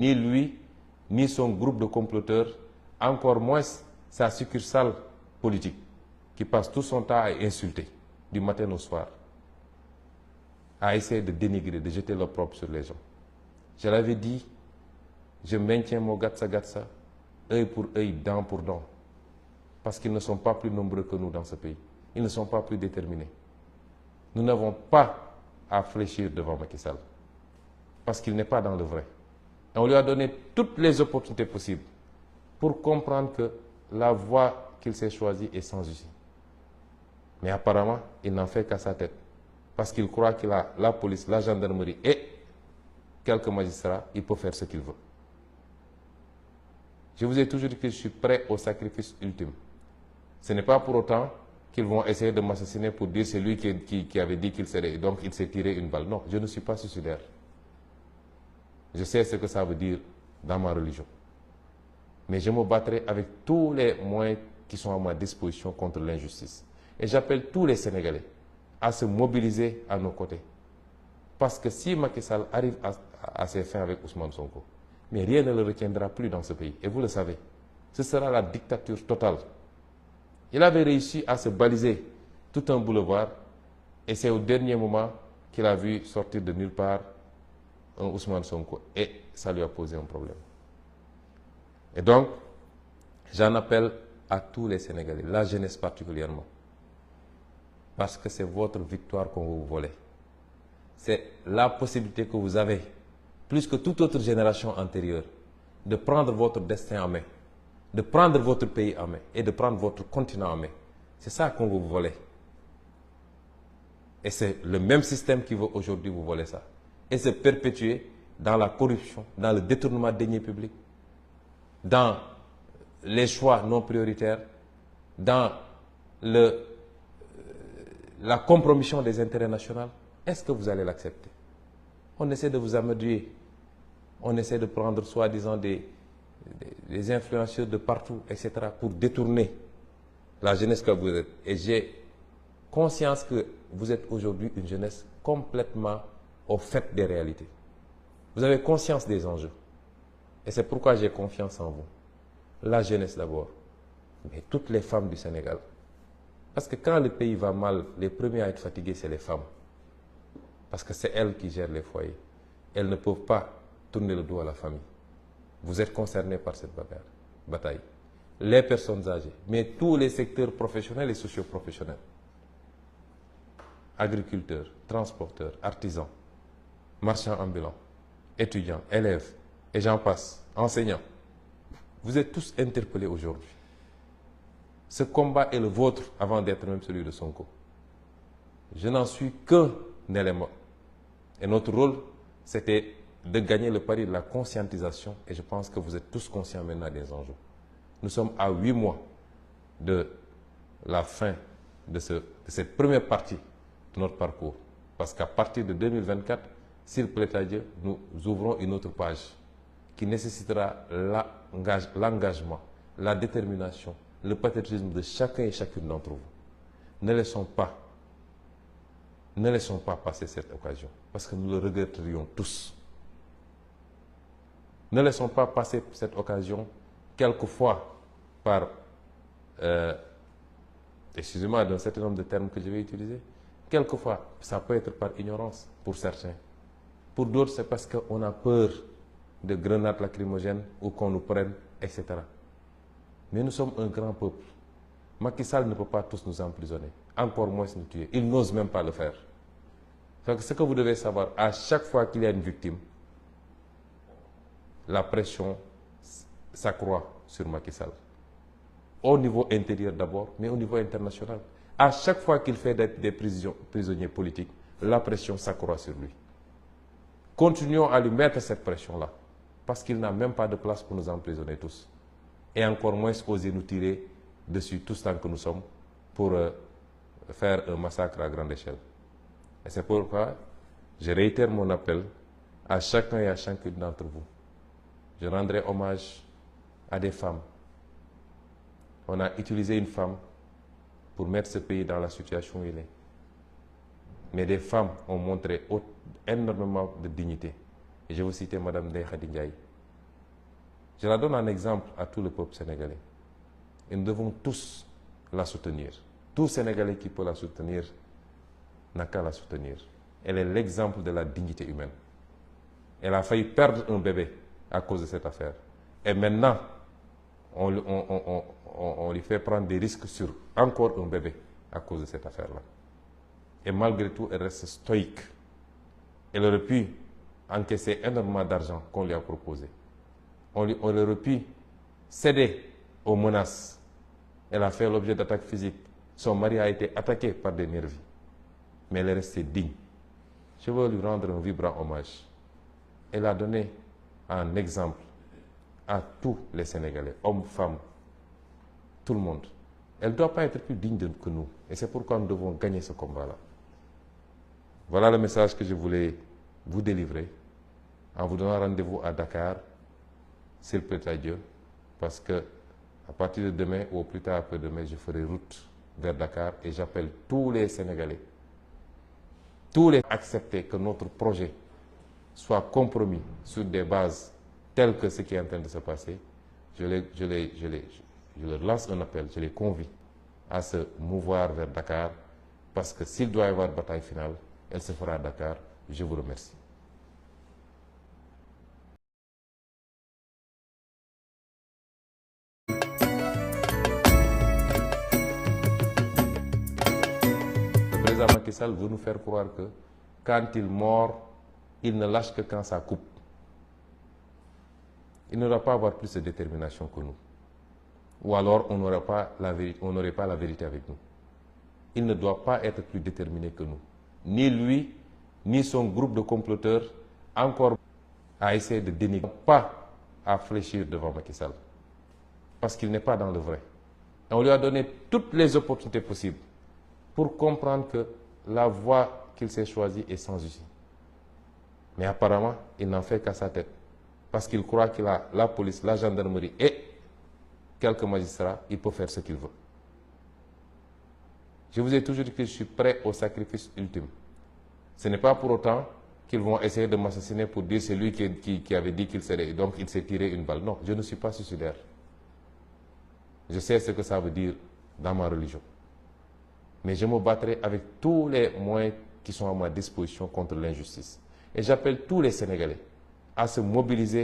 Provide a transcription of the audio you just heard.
ni lui, ni son groupe de comploteurs, encore moins sa succursale politique, qui passe tout son temps à insulter, du matin au soir, à essayer de dénigrer, de jeter l'opprobre sur les gens. Je l'avais dit, je maintiens mon gatsa, œil pour œil, dent pour dent, parce qu'ils ne sont pas plus nombreux que nous dans ce pays. Ils ne sont pas plus déterminés. Nous n'avons pas à fléchir devant Macky Sall, parce qu'il n'est pas dans le vrai. Et on lui a donné toutes les opportunités possibles pour comprendre que la voie qu'il s'est choisie est sans issue. Mais apparemment, il n'en fait qu'à sa tête, parce qu'il croit qu'il a la police, la gendarmerie et quelques magistrats, il peut faire ce qu'il veut. Je vous ai toujours dit que je suis prêt au sacrifice ultime. Ce n'est pas pour autant qu'ils vont essayer de m'assassiner pour dire c'est lui qui avait dit qu'il serait, donc il s'est tiré une balle. Non, je ne suis pas suicidaire. Je sais ce que ça veut dire dans ma religion. Mais je me battrai avec tous les moyens qui sont à ma disposition contre l'injustice. Et j'appelle tous les Sénégalais à se mobiliser à nos côtés. Parce que si Macky Sall arrive à ses fins avec Ousmane Sonko, mais rien ne le retiendra plus dans ce pays. Et vous le savez, ce sera la dictature totale. Il avait réussi à se baliser tout un boulevard et c'est au dernier moment qu'il a vu sortir de nulle part un Ousmane Sonko et ça lui a posé un problème. Et donc, j'en appelle à tous les Sénégalais, la jeunesse particulièrement, parce que c'est votre victoire qu'on va vous voler. C'est la possibilité que vous avez, plus que toute autre génération antérieure, de prendre votre destin en main, de prendre votre pays en main et de prendre votre continent en main. C'est ça qu'on va vous voler. Et c'est le même système qui veut aujourd'hui vous voler ça. Et se perpétuer dans la corruption, dans le détournement des deniers publics, dans les choix non prioritaires, dans la compromission des intérêts nationaux. Est-ce que vous allez l'accepter? On essaie de vous amadouer. On essaie de prendre soi-disant des influenceurs de partout, etc., pour détourner la jeunesse que vous êtes. Et j'ai conscience que vous êtes aujourd'hui une jeunesse complètement au fait des réalités. Vous avez conscience des enjeux. Et c'est pourquoi j'ai confiance en vous. La jeunesse d'abord, mais toutes les femmes du Sénégal. Parce que quand le pays va mal, les premiers à être fatigués, c'est les femmes. Parce que c'est elles qui gèrent les foyers. Elles ne peuvent pas tourner le dos à la famille. Vous êtes concernés par cette bataille. Les personnes âgées, mais tous les secteurs professionnels et socio-professionnels. Agriculteurs, transporteurs, artisans, marchands ambulants, étudiants, élèves, et j'en passe, enseignants. Vous êtes tous interpellés aujourd'hui. Ce combat est le vôtre avant d'être même celui de Sonko. Je n'en suis qu'un élément. Et notre rôle, c'était de gagner le pari de la conscientisation. Et je pense que vous êtes tous conscients maintenant des enjeux. Nous sommes à 8 mois de la fin de cette première partie de notre parcours. Parce qu'à partir de 2024, s'il plaît à Dieu, nous ouvrons une autre page qui nécessitera l'engagement, la détermination, le patriotisme de chacun et chacune d'entre vous. Ne laissons pas passer cette occasion, parce que nous le regretterions tous. Ne laissons pas passer cette occasion, quelquefois par, excusez-moi d'un certain nombre de termes que je vais utiliser, quelquefois ça peut être par ignorance pour certains. Pour d'autres, c'est parce qu'on a peur de grenades lacrymogènes ou qu'on nous prenne, etc. Mais nous sommes un grand peuple. Macky Sall ne peut pas tous nous emprisonner, encore moins nous tuer. Il n'ose même pas le faire. Donc, ce que vous devez savoir, à chaque fois qu'il y a une victime, la pression s'accroît sur Macky Sall. Au niveau intérieur d'abord, mais au niveau international. À chaque fois qu'il fait des prisonniers politiques, la pression s'accroît sur lui. Continuons à lui mettre cette pression-là, parce qu'il n'a même pas de place pour nous emprisonner tous. Et encore moins oser nous tirer dessus tous tant que nous sommes pour faire un massacre à grande échelle. Et c'est pourquoi je réitère mon appel à chacun et à chacune d'entre vous. Je rendrai hommage à des femmes. On a utilisé une femme pour mettre ce pays dans la situation où il est. Mais des femmes ont montré énormément de dignité. Et je vais citer Mme Ndeye Khady Ndiaye, Je la donne en exemple à tout le peuple sénégalais. Et nous devons tous la soutenir. Tout Sénégalais qui peut la soutenir n'a qu'à la soutenir. Elle est l'exemple de la dignité humaine. Elle a failli perdre un bébé à cause de cette affaire. Et maintenant, on lui fait prendre des risques sur encore un bébé à cause de cette affaire-là. Et malgré tout, elle reste stoïque. Elle aurait pu encaisser énormément d'argent qu'on lui a proposé. On aurait pu céder aux menaces. Elle a fait l'objet d'attaques physiques. Son mari a été attaqué par des nervis. Mais elle est restée digne. Je veux lui rendre un vibrant hommage. Elle a donné un exemple à tous les Sénégalais, hommes, femmes, tout le monde. Elle ne doit pas être plus digne que nous. Et c'est pourquoi nous devons gagner ce combat-là. Voilà le message que je voulais vous délivrer en vous donnant rendez-vous à Dakar, s'il plaît à Dieu, parce que à partir de demain ou au plus tard après-demain, je ferai route vers Dakar et j'appelle tous les Sénégalais, accepter que notre projet soit compromis sur des bases telles que ce qui est en train de se passer. Je leur lance un appel, je les convie à se mouvoir vers Dakar, parce que s'il doit y avoir bataille finale, elle se fera à Dakar. Je vous remercie. Le président Macky Sall veut nous faire croire que quand il mord, il ne lâche que quand ça coupe. Il ne doit pas avoir plus de détermination que nous. Ou alors on n'aurait pas la vérité avec nous. Il ne doit pas être plus déterminé que nous. Ni lui, ni son groupe de comploteurs, encore à essayer de dénigrer, pas à fléchir devant Macky Sall. Parce qu'il n'est pas dans le vrai. Et on lui a donné toutes les opportunités possibles pour comprendre que la voie qu'il s'est choisie est sans issue. Mais apparemment, il n'en fait qu'à sa tête. Parce qu'il croit qu'il a la police, la gendarmerie et quelques magistrats, il peut faire ce qu'il veut. Je vous ai toujours dit que je suis prêt au sacrifice ultime. Ce n'est pas pour autant qu'ils vont essayer de m'assassiner pour dire c'est lui qui avait dit qu'il serait. Donc il s'est tiré une balle. Non, je ne suis pas suicidaire. Je sais ce que ça veut dire dans ma religion. Mais je me battrai avec tous les moyens qui sont à ma disposition contre l'injustice. Et j'appelle tous les Sénégalais à se mobiliser